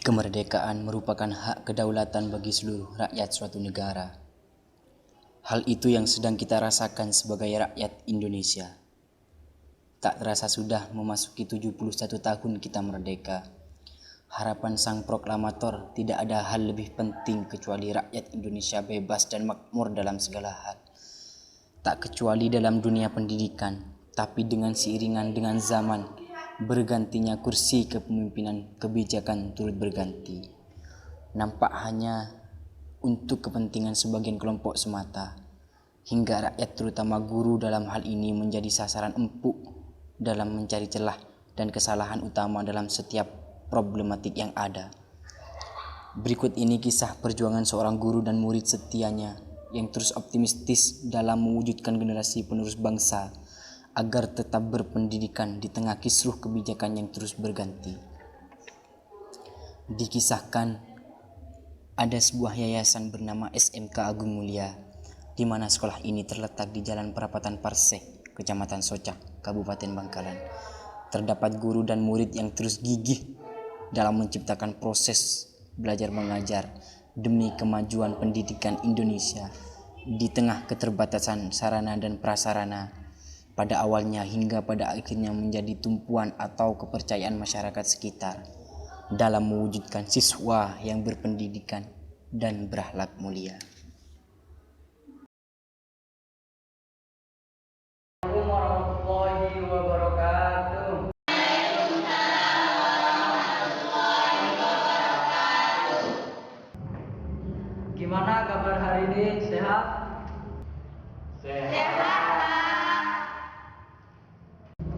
Kemerdekaan merupakan hak kedaulatan bagi seluruh rakyat suatu negara. Hal itu yang sedang kita rasakan sebagai rakyat Indonesia. Tak terasa sudah memasuki 71 tahun kita merdeka. Harapan sang proklamator tidak ada hal lebih penting kecuali rakyat Indonesia bebas dan makmur dalam segala hal. Tak kecuali dalam dunia pendidikan, tapi dengan seiringan dengan zaman, bergantinya kursi kepemimpinan kebijakan turut berganti. Nampak hanya untuk kepentingan sebagian kelompok semata, hingga rakyat terutama guru dalam hal ini menjadi sasaran empuk dalam mencari celah dan kesalahan utama dalam setiap problematik yang ada. Berikut ini kisah perjuangan seorang guru dan murid setianya yang terus optimistis dalam mewujudkan generasi penerus bangsa agar tetap berpendidikan di tengah kisruh kebijakan yang terus berganti. Dikisahkan ada sebuah yayasan bernama SMK Agung Mulia, di mana sekolah ini terletak di Jalan Perapatan Parseh, Kecamatan Socak, Kabupaten Bangkalan. Terdapat guru dan murid yang terus gigih dalam menciptakan proses belajar mengajar demi kemajuan pendidikan Indonesia di tengah keterbatasan sarana dan prasarana pada awalnya hingga pada akhirnya menjadi tumpuan atau kepercayaan masyarakat sekitar dalam mewujudkan siswa yang berpendidikan dan berakhlak mulia. Assalamualaikum warahmatullahi wabarakatuh. Gimana kabar hari ini? Sehat? Sehat.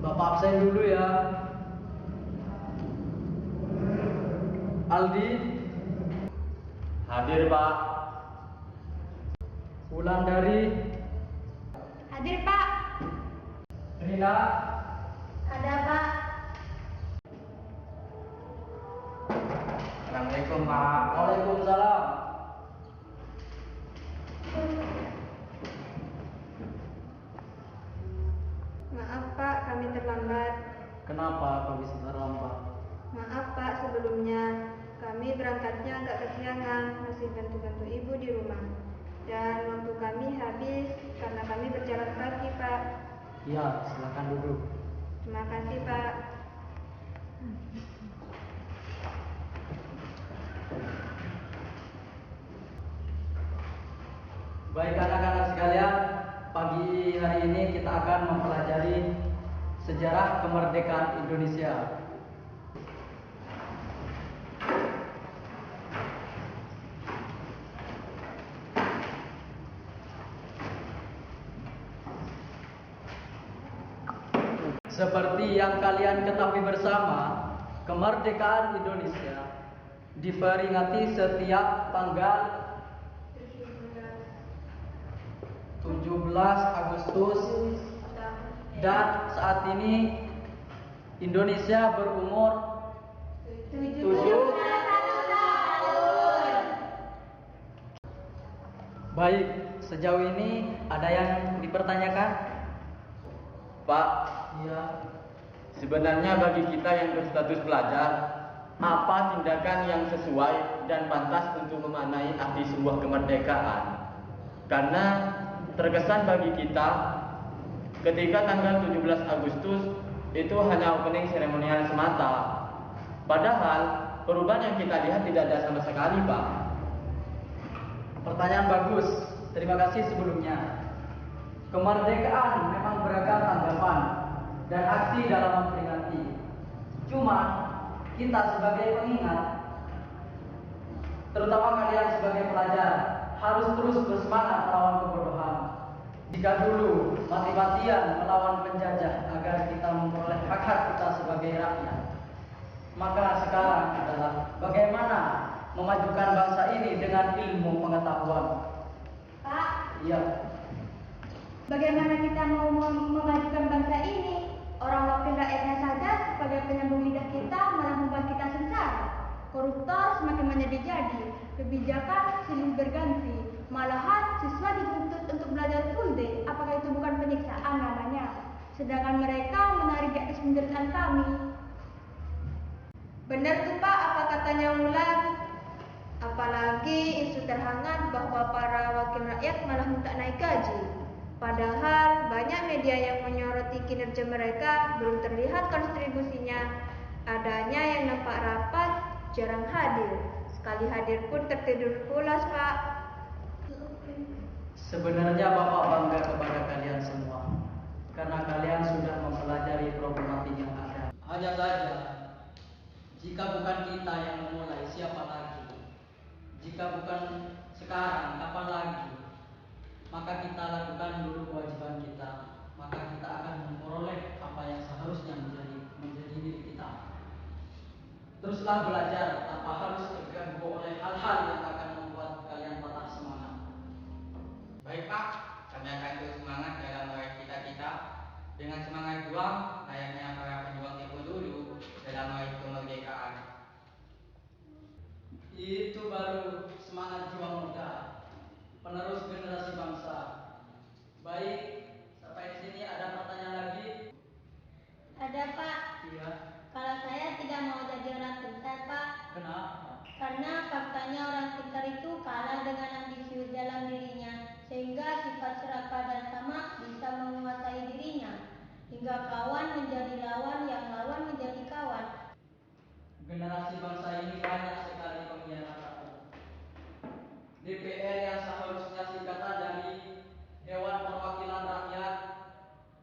Bapak absen dulu ya. Aldi? Hadir, Pak. Wulandari? Hadir, Pak. Rina? Ada, Pak. Assalamualaikum, Pak. Waalaikumsalam. Maaf, Pak, kami terlambat. Kenapa kau bisa terlambat? Maaf, Pak, sebelumnya. Kami berangkatnya agak kesiangan, masih bantu-bantu ibu di rumah. Dan waktu kami habis karena kami berjalan kaki, Pak. Ya, silakan duduk. Terima kasih, Pak. Baik anak-anak sekalian, pagi hari ini kita akan mempelajari sejarah kemerdekaan Indonesia. Seperti yang kalian ketahui bersama, kemerdekaan Indonesia diperingati setiap tanggal 17 Agustus dan saat ini Indonesia berumur 7. Baik, sejauh ini ada yang dipertanyakan? Pak, Iya. sebenarnya bagi kita yang berstatus pelajar, apa tindakan yang sesuai dan pantas untuk memaknai arti sebuah kemerdekaan? Karena terkesan bagi kita ketika tanggal 17 Agustus itu hanya opening seremonial semata. Padahal perubahan yang kita lihat tidak ada sama sekali, Pak. Pertanyaan bagus. Terima kasih sebelumnya. Kemerdekaan memang beragam tanggapan dan aksi dalam memperingati. Cuma kita sebagai pengingat, terutama kalian sebagai pelajar, harus terus bersemangat melawan kebodohan. Jika dulu mati-matian melawan penjajah agar kita memperoleh hak-hak kita sebagai rakyat, maka sekarang adalah bagaimana memajukan bangsa ini dengan ilmu pengetahuan. Pak, Iya. bagaimana kita mau memajukan bangsa ini? Orang wakil rakyatnya saja sebagai penyambung lidah kita malah membuat kita sengsara. Koruptor semakin menjadi-jadi, kebijakan silih berganti. Malahan siswa dituntut untuk belajar full day. Apakah itu bukan penyiksaan namanya? Sedangkan mereka menari di atas penderitaan kami. Benar tuh Pak, apa katanya Wulan? Apalagi isu terhangat bahwa para wakil rakyat malah minta naik gaji. Padahal banyak media yang menyoroti kinerja mereka belum terlihat kontribusinya. Adanya yang nampak rapat, jarang hadir. Sekali hadir pun tertidur pulas Pak. Sebenarnya Bapak bangga kepada kalian semua karena kalian sudah mempelajari problematik yang ada. Hanya saja, jika bukan kita yang memulai, siapa lagi? Jika bukan sekarang, kapan lagi? Maka kita lakukan dulu kewajiban kita. Maka kita akan memperoleh apa yang seharusnya menjadi milik kita. Teruslah belajar tanpa harus terganggu oleh hal-hal yang akan membuat kalian patah semangat. Baik Pak, kami akan terus semangat dalam meraih cita-cita dengan semangat juang layaknya para pejuang tempo dulu dalam meraih kemerdekaan. Itu baru semangat jiwa muda, penerus generasi bangsa. Baik, sampai di sini ada pertanyaan lagi? Ada Pak, Iya. kalau saya tidak mau jadi orang pintar Pak. Kenapa? Karena faktanya orang pintar itu kalah dengan ambisius dalam dirinya, sehingga sifat serakah dan tamak bisa menguasai dirinya, hingga kawan menjadi lawan, yang lawan menjadi kawan. Generasi bangsa ini banyak sekali pengkhianatan. DPR yang seharusnya singkatan dari Dewan Perwakilan Rakyat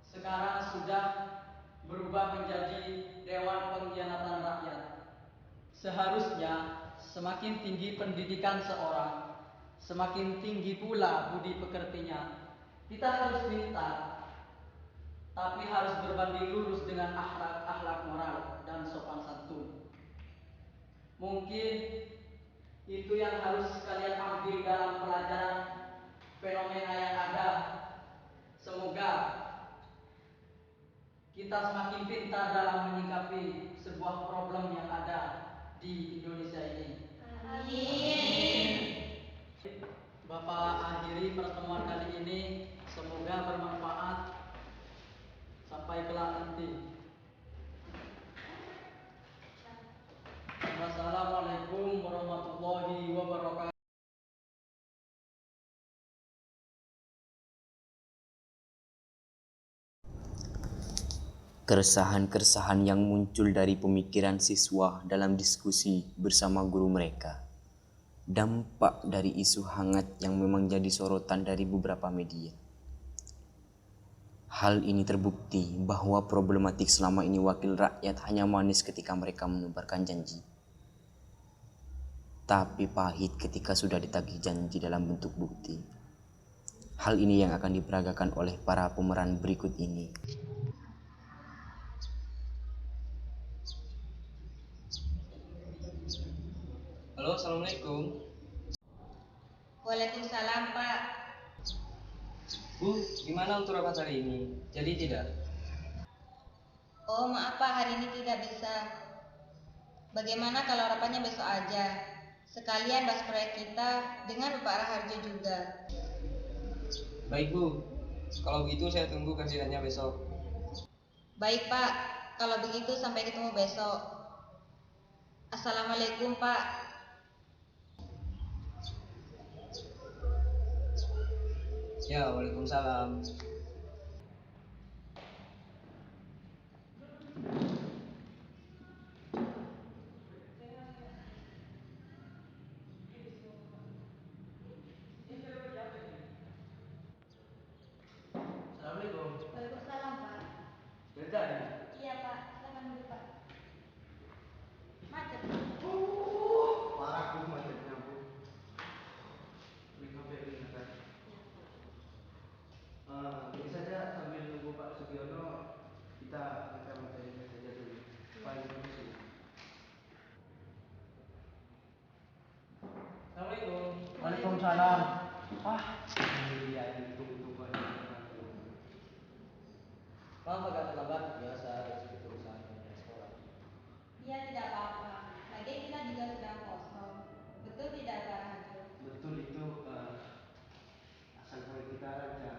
sekarang sudah berubah menjadi Dewan Pengkhianatan Rakyat. Seharusnya semakin tinggi pendidikan seorang, semakin tinggi pula budi pekertinya. Kita harus pintar, tapi harus berbanding lurus dengan akhlak moral dan sopan santun. Mungkin itu yang harus kalian ambil dalam pelajaran fenomena yang ada. Semoga kita semakin pintar dalam menyikapi sebuah problem yang ada di Indonesia ini. Amin. Bapak akhiri pertemuan kali ini, semoga bermanfaat sampai kelak nanti. Wassalamualaikum warahmatullahi wabarakatuh. Keresahan-keresahan yang muncul dari pemikiran siswa dalam diskusi bersama guru mereka. Dampak dari isu hangat yang memang jadi sorotan dari beberapa media. Hal ini terbukti bahwa problematik selama ini wakil rakyat hanya manis ketika mereka menebarkan janji. Tapi pahit ketika sudah ditagih janji dalam bentuk bukti. Hal ini yang akan diperagakan oleh para pemeran berikut ini. Halo, Assalamualaikum. Waalaikumsalam Pak. Bu, gimana untuk rapat hari ini? Jadi tidak? Oh maaf Pak, hari ini tidak bisa. Bagaimana kalau rapatnya besok aja? Sekalian bahas proyek kita dengan Bapak Raharjo juga. Baik Bu, kalau begitu saya tunggu kehadirannya besok. Baik Pak, kalau begitu sampai ketemu besok. Assalamualaikum Pak. Ya, waalaikumsalam. Assalamualaikum. Waalaikumsalam Pak. Berjadi. Iya Pak, silakan dulu Pak. Macet. Parah Bu macetnya Bu. Ini saja sambil nunggu Pak Sugiono, kita akan mencari saja dulu. Pak Informasi. Assalamualaikum. Waalaikumsalam. Ini dia ini tunggu-tunggu aja. Maaf agak terlambat, biasa ada sedikit urusan dengan sekolah. Iya tidak apa-apa. Lagi kita juga sedang kosong. Betul tidak Pak Raharjo? Betul itu asal politika aja.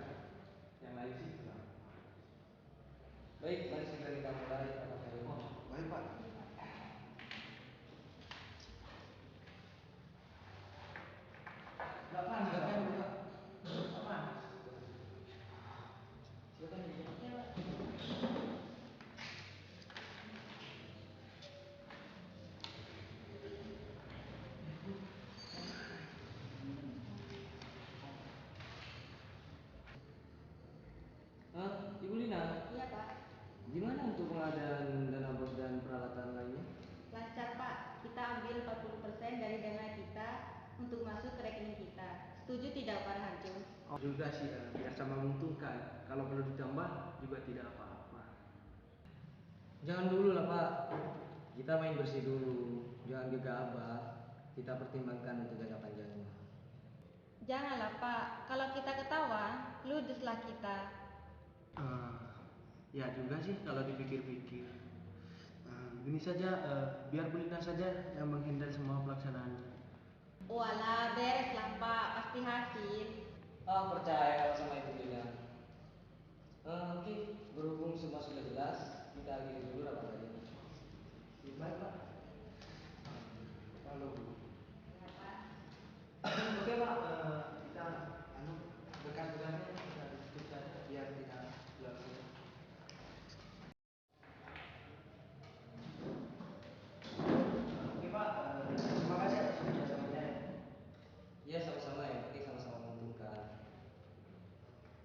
Yang lain sih kurang. Baik, mari segera kita mulai. Baik Pak. Gimana untuk pengadaan dana bos dan peralatan lainnya? Lancar Pak, kita ambil 40% dari dana kita untuk masuk ke rekening kita. Setuju tidak Pak Raharjo? Oh, juga sih, biar sama menguntungkan. Kalau perlu ditambah juga tidak apa-apa. Jangan dulu lah Pak, kita main bersih dulu, jangan gegabah. Kita pertimbangkan untuk jangka panjangnya. Janganlah Pak, kalau kita ketahuan, ludeslah kita. Ya juga sih kalau dipikir-pikir. Gini saja, biar Bu Lina saja yang menghandle semua pelaksanaannya. Walah, bereslah Pak, pasti hasil. Percaya sama Ibu Lina. Oke, berhubung semua sudah jelas, kita akhiri dulu rapat hari ini. Baik Pak. Halo Bu. Oke Pak, kita bekas-bekasnya kita tutup saja biar kita pulang. Oke Pak, terima kasih atas kerjasamanya. Iya sama-sama, yang penting sama-sama menguntungkan.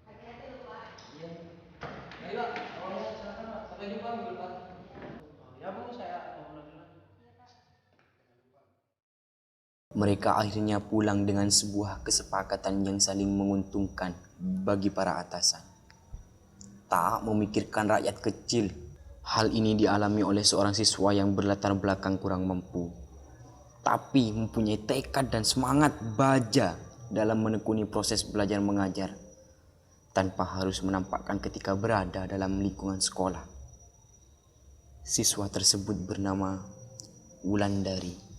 Hati-hati loh Pak. Iya. Baik Pak, awalnya silakan Pak. Sampai jumpa minggu depan. Ya Bu, saya mau pulang dulu. Mereka akhirnya pulang dengan sebuah kesepakatan yang saling menguntungkan bagi para atasan. Tak memikirkan rakyat kecil. Hal ini dialami oleh seorang siswa yang berlatar belakang kurang mampu, tapi mempunyai tekad dan semangat baja dalam menekuni proses belajar mengajar tanpa harus menampakkan ketika berada dalam lingkungan sekolah. Siswa tersebut bernama Wulandari.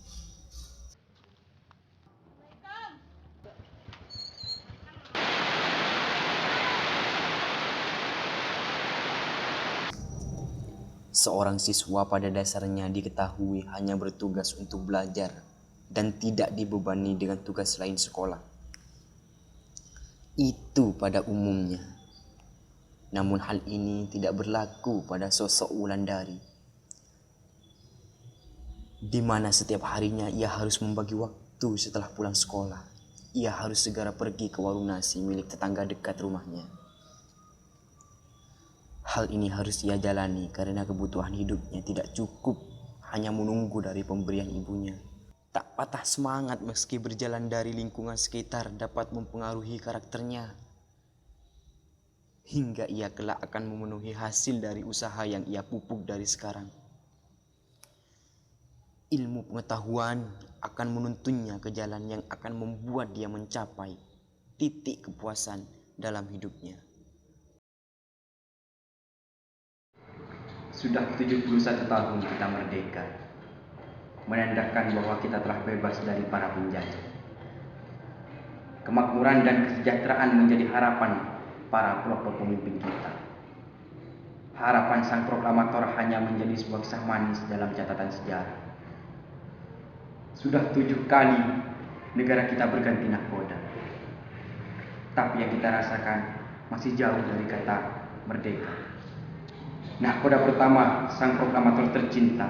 Seorang siswa pada dasarnya diketahui hanya bertugas untuk belajar dan tidak dibebani dengan tugas lain sekolah. Itu pada umumnya. Namun hal ini tidak berlaku pada sosok Wulandari, di mana setiap harinya ia harus membagi waktu setelah pulang sekolah. Ia harus segera pergi ke warung nasi milik tetangga dekat rumahnya. Hal ini harus ia jalani karena kebutuhan hidupnya tidak cukup hanya menunggu dari pemberian ibunya. Tak patah semangat meski berjalan dari lingkungan sekitar dapat mempengaruhi karakternya. Hingga ia kelak akan memenuhi hasil dari usaha yang ia pupuk dari sekarang. Ilmu pengetahuan akan menuntunnya ke jalan yang akan membuat dia mencapai titik kepuasan dalam hidupnya. Sudah 71 tahun kita merdeka, menandakan bahwa kita telah bebas dari para penjajah. Kemakmuran dan kesejahteraan menjadi harapan para pelopor pemimpin kita. Harapan sang proklamator hanya menjadi sebuah kisah manis dalam catatan sejarah. Sudah 7 kali negara kita berganti nahkoda, tapi yang kita rasakan masih jauh dari kata merdeka. Nahkoda pertama sang proklamator tercinta,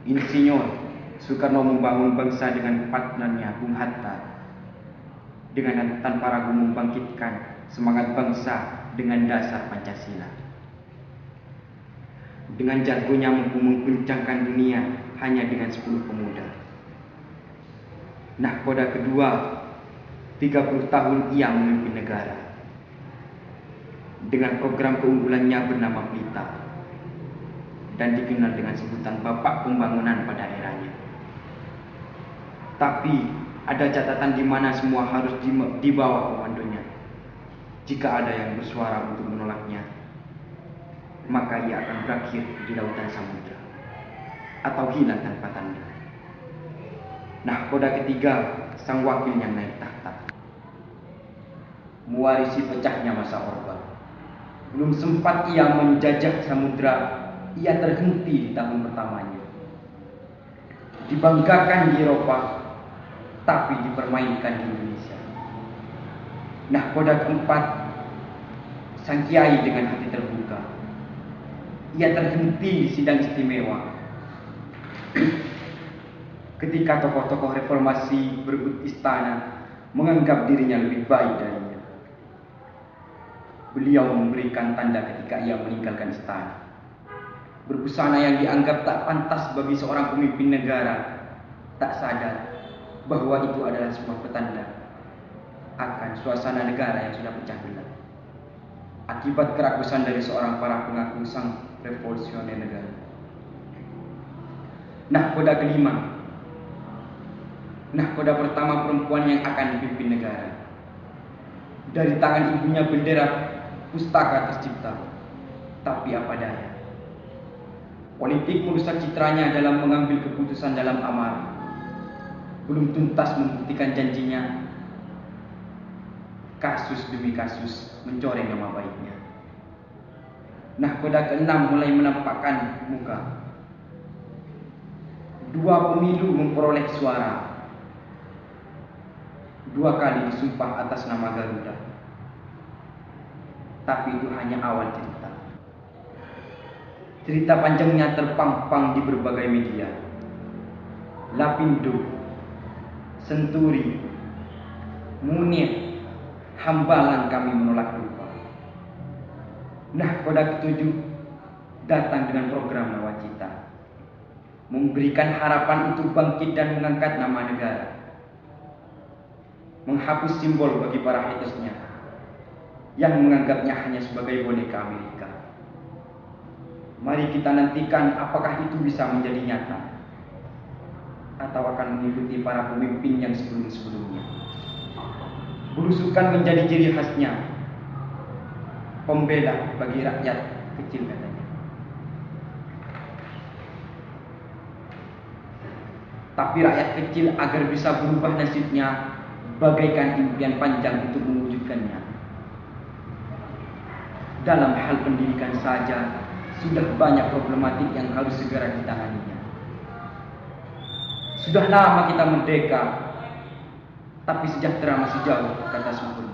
Insinyur Soekarno membangun bangsa dengan partnernya Bung Hatta, dengan tanpa ragu membangkitkan semangat bangsa dengan dasar Pancasila. Dengan jagonya mampu mengguncangkan dunia hanya dengan 10 pemuda. Nahkoda kedua, 30 tahun ia memimpin negara dengan program keunggulannya bernama Pelita dan dikenal dengan sebutan Bapak Pembangunan pada eranya. Tapi ada catatan di mana semua harus di bawah komandonya. Jika ada yang bersuara untuk menolaknya, maka ia akan berakhir di lautan samudra atau hilang tanpa tanda. Nahkoda ketiga, sang wakil yang naik tahta, mewarisi pecahnya masa Orba. Belum sempat ia menjajah samudra, ia terhenti di tahun pertamanya. Dibanggakan di Eropa, tapi dipermainkan di Indonesia. Nahkoda keempat, sang kiai dengan hati terbuka. Ia terhenti di sidang istimewa ketika tokoh-tokoh reformasi berebut istana menganggap dirinya lebih baik darinya. beliau memberikan tanda ketika ia meninggalkan istana. Berbusana yang dianggap tak pantas bagi seorang pemimpin negara, tak sadar bahwa itu adalah sebuah petanda akan suasana negara yang sudah pecah belah akibat kerakusan dari seorang para pengaku sang revolusioner negara. Nahkoda kelima, nahkoda pertama perempuan yang akan memimpin negara. Dari tangan ibunya bendera pustaka tercipta, tapi apa daya. Politik merusak citranya dalam mengambil keputusan dalam amarah. Belum tuntas membuktikan janjinya, kasus demi kasus mencoreng nama baiknya. Nahkoda keenam mulai menampakkan muka. 2 pemilu memperoleh suara. 2 kali disumpah atas nama Garuda. Tapi itu hanya awal cerita. Cerita panjangnya terpampang di berbagai media. Lapindo, Senturi, Munir, Hambalang kami menolak lupa. Nahkoda ketujuh datang dengan program nawacita, memberikan harapan untuk bangkit dan mengangkat nama negara, menghapus simbol bagi para hatersnya yang menganggapnya hanya sebagai boneka Amerika. Mari kita nantikan apakah itu bisa menjadi nyata atau akan mengikuti para pemimpin yang sebelum-sebelumnya. Belusukan menjadi ciri khasnya, pembela bagi rakyat kecil katanya. Tapi rakyat kecil agar bisa berubah nasibnya bagaikan impian panjang untuk mewujudkannya. Dalam hal pendidikan saja sudah banyak problematik yang harus segera ditanganinya. Sudah lama kita merdeka, tapi sejahtera masih jauh, kata Soekarno.